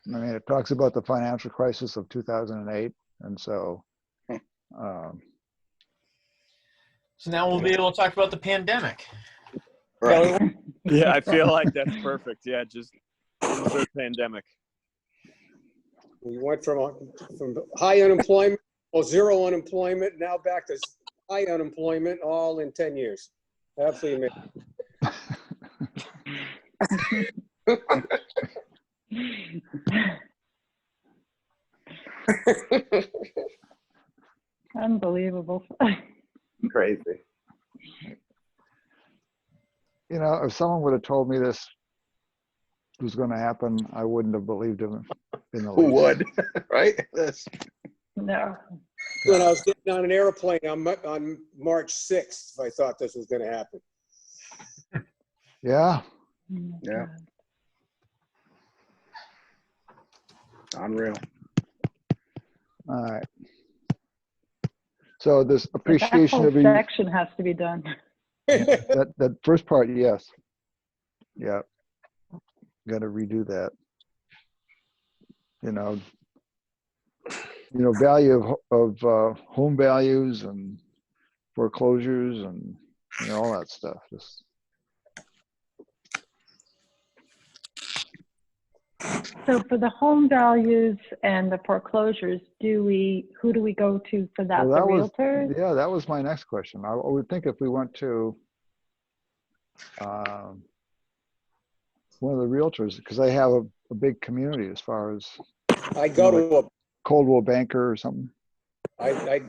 [SPEAKER 1] mean, it talks about the financial crisis of 2008. And so,
[SPEAKER 2] So now we'll be able to talk about the pandemic.
[SPEAKER 3] Right.
[SPEAKER 5] Yeah, I feel like that's perfect. Yeah, just insert pandemic.
[SPEAKER 6] We went from high unemployment, or zero unemployment, now back to high unemployment, all in 10 years. Absolutely amazing.
[SPEAKER 4] Unbelievable.
[SPEAKER 3] Crazy.
[SPEAKER 1] if someone would have told me this was going to happen, I wouldn't have believed him in the
[SPEAKER 7] Who
[SPEAKER 1] least.
[SPEAKER 7] would, right?
[SPEAKER 4] No.
[SPEAKER 6] When I was getting on an airplane on March 6th, I thought this was going to happen.
[SPEAKER 1] Yeah.
[SPEAKER 7] Yeah. Unreal.
[SPEAKER 1] All right. So this
[SPEAKER 4] That
[SPEAKER 1] appreciation
[SPEAKER 4] whole
[SPEAKER 1] of
[SPEAKER 4] section has to be done.
[SPEAKER 1] that first part, yes. Yeah. Got to redo that. Value of home values and foreclosures and all that stuff. Just
[SPEAKER 4] So for the home values and the foreclosures, who do we go to for that?
[SPEAKER 1] well,
[SPEAKER 4] The realtors?
[SPEAKER 1] yeah, that was my next question. I would think if we went to one of the realtors, because they have a big community as far as
[SPEAKER 6] I go to
[SPEAKER 1] Coldwell Banker or something.
[SPEAKER 6] a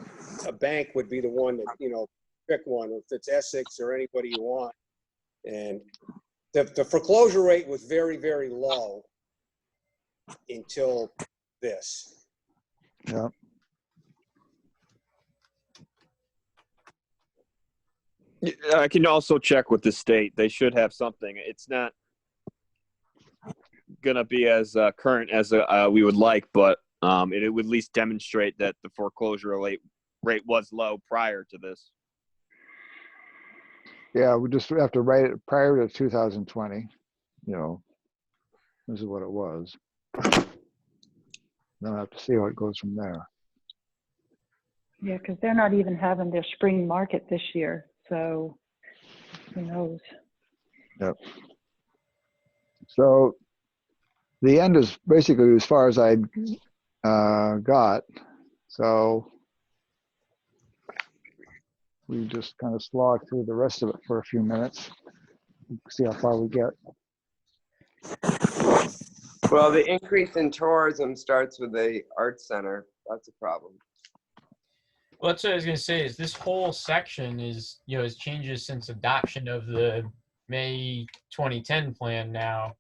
[SPEAKER 6] bank would be the one that, pick one, if it's Essex or anybody you want. And the foreclosure rate was very, very low until this.
[SPEAKER 1] Yeah.
[SPEAKER 5] I can also check with the state. They should have something. It's not gonna be as current as we would like, but it would at least demonstrate that the foreclosure rate was low prior to this.
[SPEAKER 1] Yeah, we just have to write it prior to 2020, you know, this is what it was. Then we'll have to see how it goes from there.
[SPEAKER 4] Yeah, because they're not even having their spring market this year, so who knows?
[SPEAKER 1] Yep. So the end is basically as far as I got. So we just kind of slog through the rest of it for a few minutes, see how far we get.
[SPEAKER 3] Well, the increase in tourism starts with the art center. That's a problem.
[SPEAKER 2] Well, that's what I was gonna say. Is this whole section is has changes since adoption of the May 2010 plan now.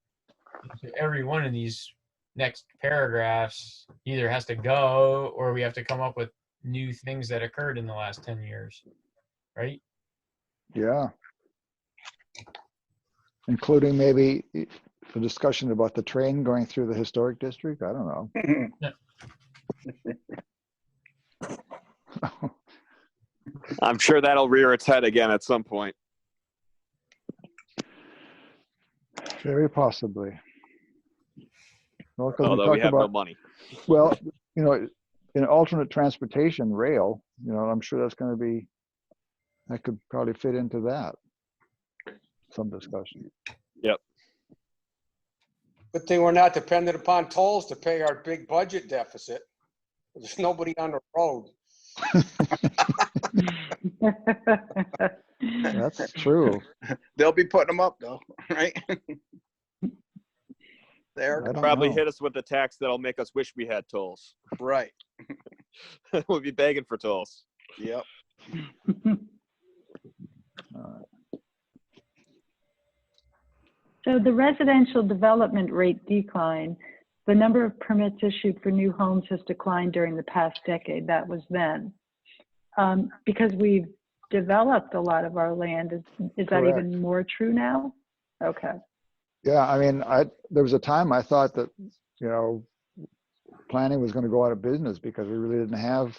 [SPEAKER 2] So every one of these next paragraphs either has to go or we have to come up with new things that occurred in the last 10 years, right?
[SPEAKER 1] Yeah. Including maybe a discussion about the train going through the historic district. I don't know.
[SPEAKER 5] I'm sure that'll rear its head again at some point.
[SPEAKER 1] Very possibly. Well, 'cause
[SPEAKER 5] Although we
[SPEAKER 1] talked
[SPEAKER 5] have no
[SPEAKER 1] about,
[SPEAKER 5] money.
[SPEAKER 1] well, in alternate transportation, rail, I'm sure that's going to be, that could probably fit into that. Some discussion.
[SPEAKER 5] Yep.
[SPEAKER 6] Good thing we're not dependent upon tolls to pay our big budget deficit. There's nobody on the road.
[SPEAKER 1] That's true.
[SPEAKER 7] They'll be putting them up though, right? There,
[SPEAKER 1] I don't
[SPEAKER 5] Probably
[SPEAKER 1] know.
[SPEAKER 5] hit us with a tax that'll make us wish we had tolls.
[SPEAKER 7] right.
[SPEAKER 5] We'll be begging for tolls.
[SPEAKER 7] Yep.
[SPEAKER 4] So the residential development rate decline, the number of permits issued for new homes has declined during the past decade. That was then. Because we've developed a lot of our land, is that
[SPEAKER 1] Correct.
[SPEAKER 4] even more true now? Okay.
[SPEAKER 1] Yeah, I mean, there was a time I thought that, planning was going to go out of business because we really didn't have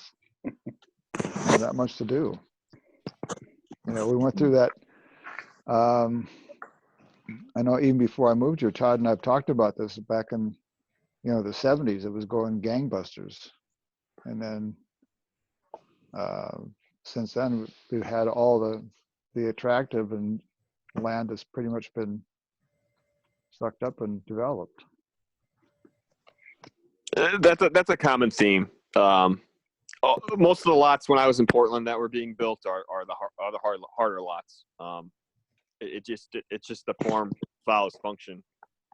[SPEAKER 1] that much to do. We went through that. I know even before I moved here, Todd and I've talked about this back in, the 70s. It was going gangbusters. And then since then, we've had all the attractive and land has pretty much been sucked up and developed.
[SPEAKER 5] That's a common theme. Most of the lots when I was in Portland that were being built are the harder lots. It's just the form follows function.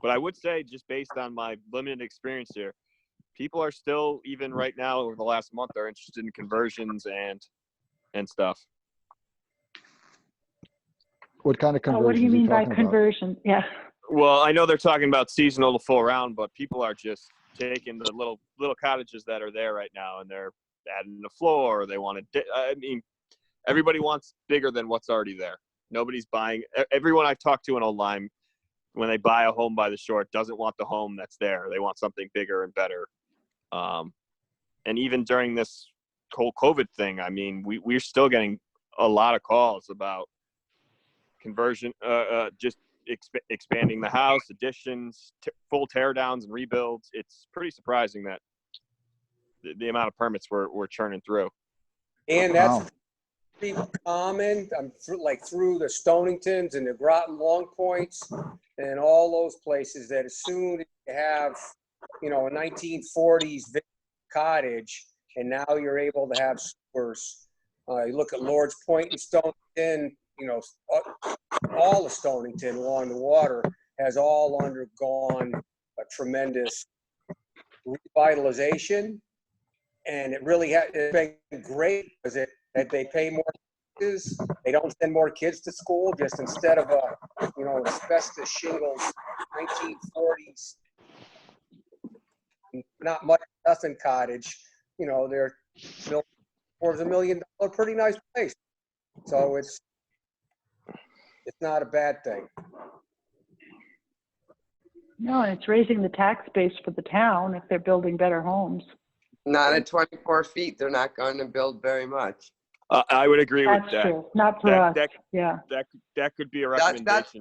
[SPEAKER 5] But I would say, just based on my limited experience here, people are still, even right now over the last month, are interested in conversions and stuff.
[SPEAKER 1] What kind of conversions?
[SPEAKER 4] What do you mean by
[SPEAKER 1] talking about?
[SPEAKER 4] conversion? Yeah.
[SPEAKER 5] Well, I know they're talking about seasonal to full round, but people are just taking the little cottages that are there right now and they're adding a floor. Or they want to. I mean, everybody wants bigger than what's already there. Nobody's buying. Everyone I've talked to in Old Lyme, when they buy a home by the shore, doesn't want the home that's there. They want something bigger and better. And even during this whole COVID thing, I mean, we're still getting a lot of calls about conversion, just expanding the house, additions, full teardowns and rebuilds. It's pretty surprising that the amount of permits we're churning through.
[SPEAKER 6] And that's pretty common. Through the Stoningtons and the Groton Long Points and all those places, that as soon as you have, a 1940s cottage, and now you're able to have sewers. You look at Lord's Point in Stonington, all of Stonington along the water has all undergone a tremendous revitalization. And it really has been great because that they pay more taxes. They don't send more kids to school. Just instead of asbestos shingles, 1940s, not much, nothing cottage. They're $250,000, $1 million, pretty nice place. So it's not a bad thing.
[SPEAKER 4] No, and it's raising the tax base for the town if they're building better homes.
[SPEAKER 3] Not at 24 feet. They're not going to build very much.
[SPEAKER 5] I would agree with
[SPEAKER 4] That's
[SPEAKER 5] that.
[SPEAKER 4] true. Not for
[SPEAKER 5] That-
[SPEAKER 4] us. Yeah.
[SPEAKER 5] That could be a
[SPEAKER 3] That's
[SPEAKER 5] recommendation.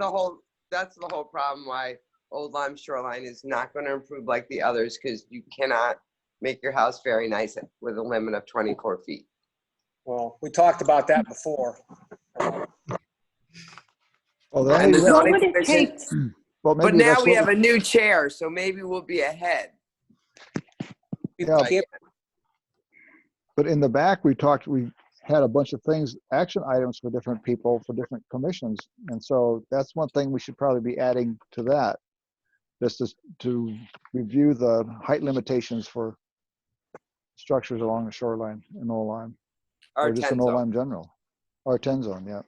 [SPEAKER 3] that's the whole problem why Old Lyme Shoreline is not going to improve like the others, because you cannot make your house very nice with a limit of 24 feet.
[SPEAKER 6] Well, we talked about that before.
[SPEAKER 1] Well, the
[SPEAKER 3] And
[SPEAKER 1] only,
[SPEAKER 3] the
[SPEAKER 4] What
[SPEAKER 3] zoning
[SPEAKER 4] would it
[SPEAKER 3] commission-
[SPEAKER 4] take?
[SPEAKER 1] well,
[SPEAKER 3] But
[SPEAKER 1] maybe
[SPEAKER 3] now
[SPEAKER 1] that's
[SPEAKER 3] we
[SPEAKER 1] what
[SPEAKER 3] have a new chair, so maybe we'll be ahead.
[SPEAKER 1] Yeah.
[SPEAKER 6] Can't-
[SPEAKER 1] But in the back, we had a bunch of things, action items for different people, for different commissions. And so that's one thing we should probably be adding to that. Just to review the height limitations for structures along the shoreline in Old Lyme, or just in
[SPEAKER 3] R10
[SPEAKER 1] Old
[SPEAKER 3] zone.
[SPEAKER 1] Lyme general, or 10 zone, yeah.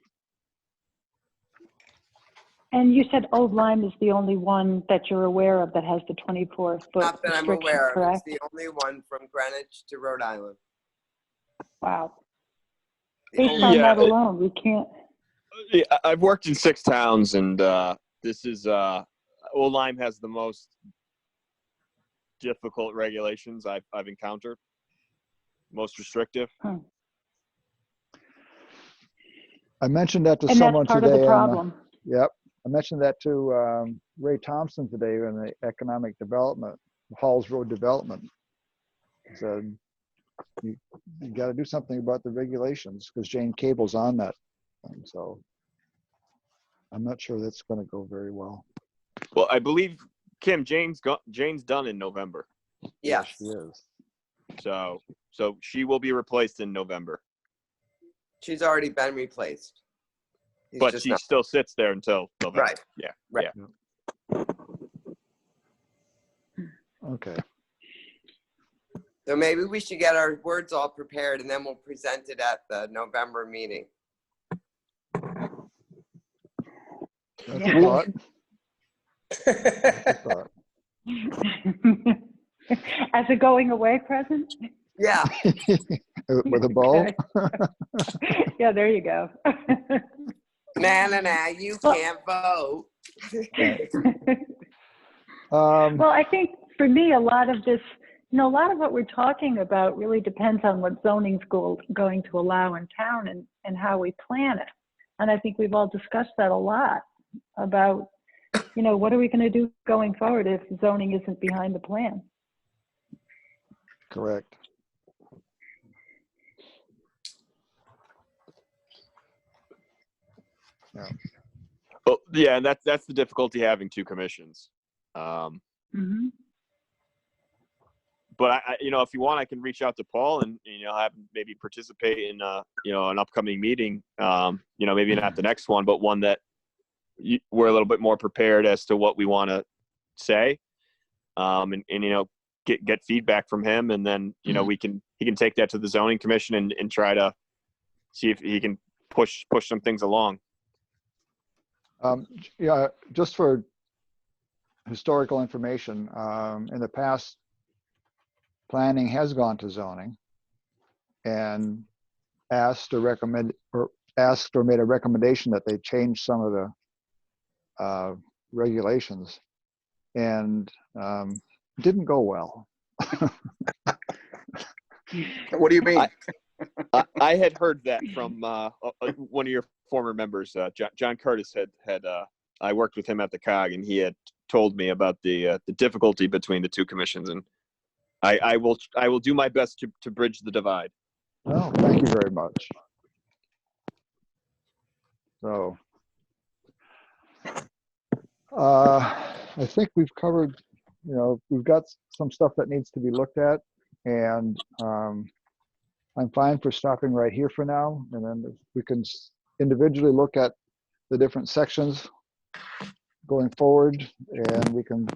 [SPEAKER 4] And you said Old Lyme is the only one that you're aware of that has the 24-foot
[SPEAKER 3] Not that I'm
[SPEAKER 4] restriction,
[SPEAKER 3] aware of. It's
[SPEAKER 4] correct?
[SPEAKER 3] the only one from Greenwich to Rhode Island.
[SPEAKER 4] Wow.
[SPEAKER 3] The
[SPEAKER 4] Based
[SPEAKER 3] only-
[SPEAKER 4] on
[SPEAKER 5] Yeah,
[SPEAKER 4] that alone, we can't.
[SPEAKER 5] Yeah, I've worked in 6 towns, and this is Old Lyme has the most difficult regulations I've encountered, most restrictive.
[SPEAKER 1] I mentioned that to
[SPEAKER 4] And that's
[SPEAKER 1] someone
[SPEAKER 4] part
[SPEAKER 1] today.
[SPEAKER 4] of the problem.
[SPEAKER 1] Yep, I mentioned that to Ray Thompson today in the economic development, Halls Road development. He said, you got to do something about the regulations, because Jane Cable's on that. And so I'm not sure that's going to go very well.
[SPEAKER 5] Well, I believe Kim Jane's done in November,
[SPEAKER 3] Yes.
[SPEAKER 1] She is.
[SPEAKER 5] so she will be replaced in November,
[SPEAKER 3] She's already been replaced. He's
[SPEAKER 5] but
[SPEAKER 3] just
[SPEAKER 5] she
[SPEAKER 3] not-
[SPEAKER 5] still sits there until November.
[SPEAKER 3] Right.
[SPEAKER 5] Yeah.
[SPEAKER 3] Right.
[SPEAKER 5] Yeah.
[SPEAKER 1] Okay.
[SPEAKER 3] So maybe we should get our words all prepared, and then we'll present it at the November meeting.
[SPEAKER 1] That's
[SPEAKER 4] Yeah.
[SPEAKER 1] a thought. That's a thought.
[SPEAKER 4] As a going away present?
[SPEAKER 3] Yeah.
[SPEAKER 1] With a bow.
[SPEAKER 4] Okay. Yeah, there you go.
[SPEAKER 3] Nah, you can't vote.
[SPEAKER 4] Well, I think for me, a lot of this, a lot of what we're talking about really depends on what zoning's going to allow in town and how we plan it. And I think we've all discussed that a lot about, what are we going to do going forward if zoning isn't behind the plan?
[SPEAKER 1] Correct.
[SPEAKER 5] Well, yeah, and that's the difficulty having 2 commissions.
[SPEAKER 4] Mm-hmm.
[SPEAKER 5] But I, if you want, I can reach out to Paul and have him maybe participate in an upcoming meeting. Maybe not the next one, but one that we're a little bit more prepared as to what we want to say, and get feedback from him, and then he can take that to the zoning commission and try to see if he can push some things along.
[SPEAKER 1] Yeah, just for historical information, in the past, planning has gone to zoning and asked or made a recommendation that they change some of the regulations, and didn't go well.
[SPEAKER 7] What do you mean?
[SPEAKER 5] I had heard that from one of your former members, John Curtis had I worked with him at the COG, and he had told me about the difficulty between the 2 commissions, and I will do my best to bridge the divide.
[SPEAKER 1] Well, thank you very much. So, I think we've covered, we've got some stuff that needs to be looked at, and I'm fine for stopping right here for now, and then we can individually look at the different sections going forward, and we can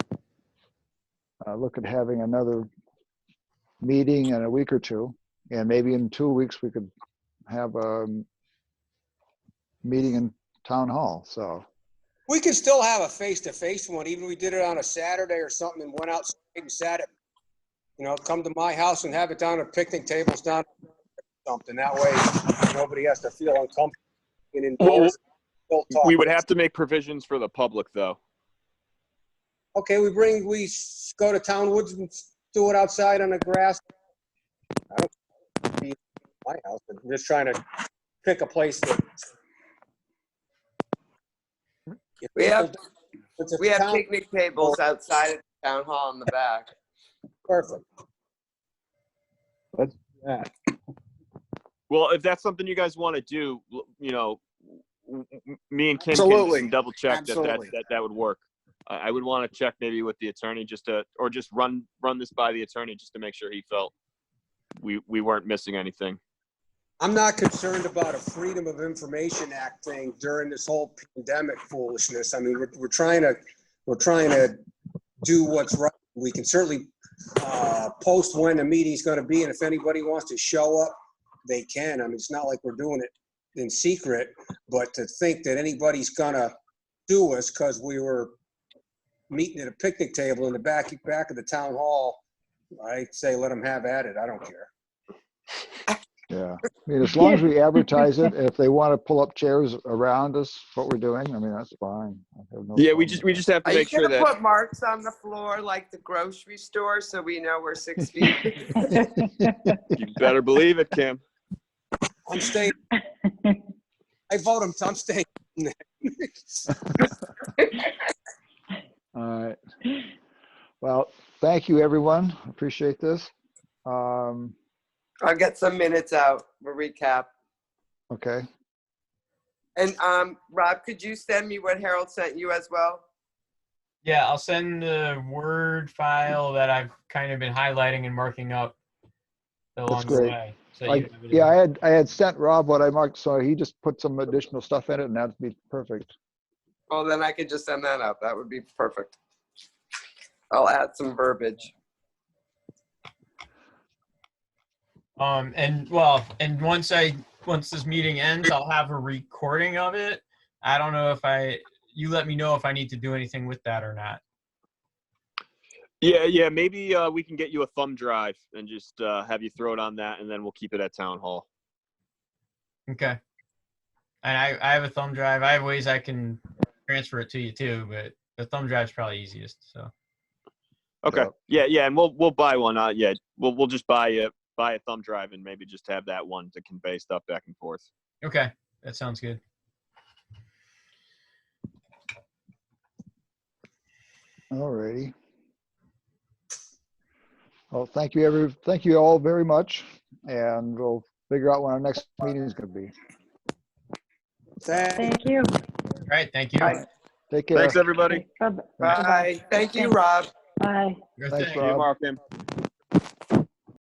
[SPEAKER 1] look at having another meeting in a week or 2, and maybe in 2 weeks we could have a meeting in town hall. So
[SPEAKER 6] We could still have a face-to-face one, even if we did it on a Saturday or something and went outside and sat it. Come to my house and have it down at picnic tables down something. That way nobody has to feel uncomfortable and indoors. Still talk.
[SPEAKER 5] We would have to make provisions for the public, though.
[SPEAKER 6] Okay, we go to Town Woods and do it outside on the grass. I my house. I'm just trying to pick a place that.
[SPEAKER 3] We have
[SPEAKER 6] It's a
[SPEAKER 3] we have
[SPEAKER 6] town-
[SPEAKER 3] picnic tables outside of the town hall in the back.
[SPEAKER 6] Perfect.
[SPEAKER 5] Well, if that's something you guys want to do, you know, me and Kim
[SPEAKER 7] Absolutely.
[SPEAKER 5] can double check
[SPEAKER 7] Absolutely.
[SPEAKER 5] that would work. I would want to check maybe with the attorney just run this by the attorney just to make sure he felt we weren't missing anything.
[SPEAKER 6] I'm not concerned about a Freedom of Information Act thing during this whole pandemic foolishness. I mean, we're trying to do what's right. We can certainly post when the meeting's going to be, and if anybody wants to show up, they can. I mean, it's not like we're doing it in secret, but to think that anybody's going to sue us because we were meeting at a picnic table in the back of the town hall, I'd say let them have at it. I don't care.
[SPEAKER 1] Yeah. I mean, as long as we advertise it, if they want to pull up chairs around us, what we're doing, I mean, that's fine. I have no
[SPEAKER 5] Yeah, we
[SPEAKER 1] problem
[SPEAKER 5] just have to
[SPEAKER 3] Are you
[SPEAKER 5] make sure
[SPEAKER 3] gonna
[SPEAKER 5] that
[SPEAKER 3] put marks on the floor like the grocery store so we know we're 6 feet?
[SPEAKER 5] you better believe it, Kim.
[SPEAKER 6] I'm staying. I vote him. I'm staying.
[SPEAKER 1] All right. Well, thank you, everyone. Appreciate this.
[SPEAKER 3] I'll get some minutes out. We'll recap.
[SPEAKER 1] Okay.
[SPEAKER 3] And Rob, could you send me what Harold sent you as well?
[SPEAKER 2] Yeah, I'll send the Word file that I've kind of been highlighting and marking up along the
[SPEAKER 1] great.
[SPEAKER 2] way. So
[SPEAKER 1] I,
[SPEAKER 2] you have it
[SPEAKER 1] yeah,
[SPEAKER 2] as
[SPEAKER 1] I had sent Rob what I marked, so he just put some additional stuff in it, and that'd be perfect.
[SPEAKER 3] Well, then I could just send that out. That would be perfect. I'll add some verbiage.
[SPEAKER 2] And once this meeting ends, I'll have a recording of it. I don't know if you let me know if I need to do anything with that or not.
[SPEAKER 5] Yeah, maybe we can get you a thumb drive and just have you throw it on that, and then we'll keep it at town hall.
[SPEAKER 2] Okay. And I have a thumb drive. I have ways I can transfer it to you too, but the thumb drive's probably easiest. So.
[SPEAKER 5] Okay. Yeah, and we'll buy one. Yeah, we'll just buy a thumb drive and maybe just have that one to convey stuff back and forth.
[SPEAKER 2] Okay, that sounds good.
[SPEAKER 1] All righty. Well, thank you all very much, and we'll figure out when our next meeting is going to be.
[SPEAKER 4] Thank you.
[SPEAKER 2] All right, thank you.
[SPEAKER 3] Bye.
[SPEAKER 1] Take care.
[SPEAKER 5] Thanks, everybody.
[SPEAKER 4] Bye-bye.
[SPEAKER 3] Bye. Thank you, Rob.
[SPEAKER 4] Bye.
[SPEAKER 2] Good
[SPEAKER 1] Thanks,
[SPEAKER 2] thing.
[SPEAKER 1] Rob.
[SPEAKER 5] See you tomorrow, Kim.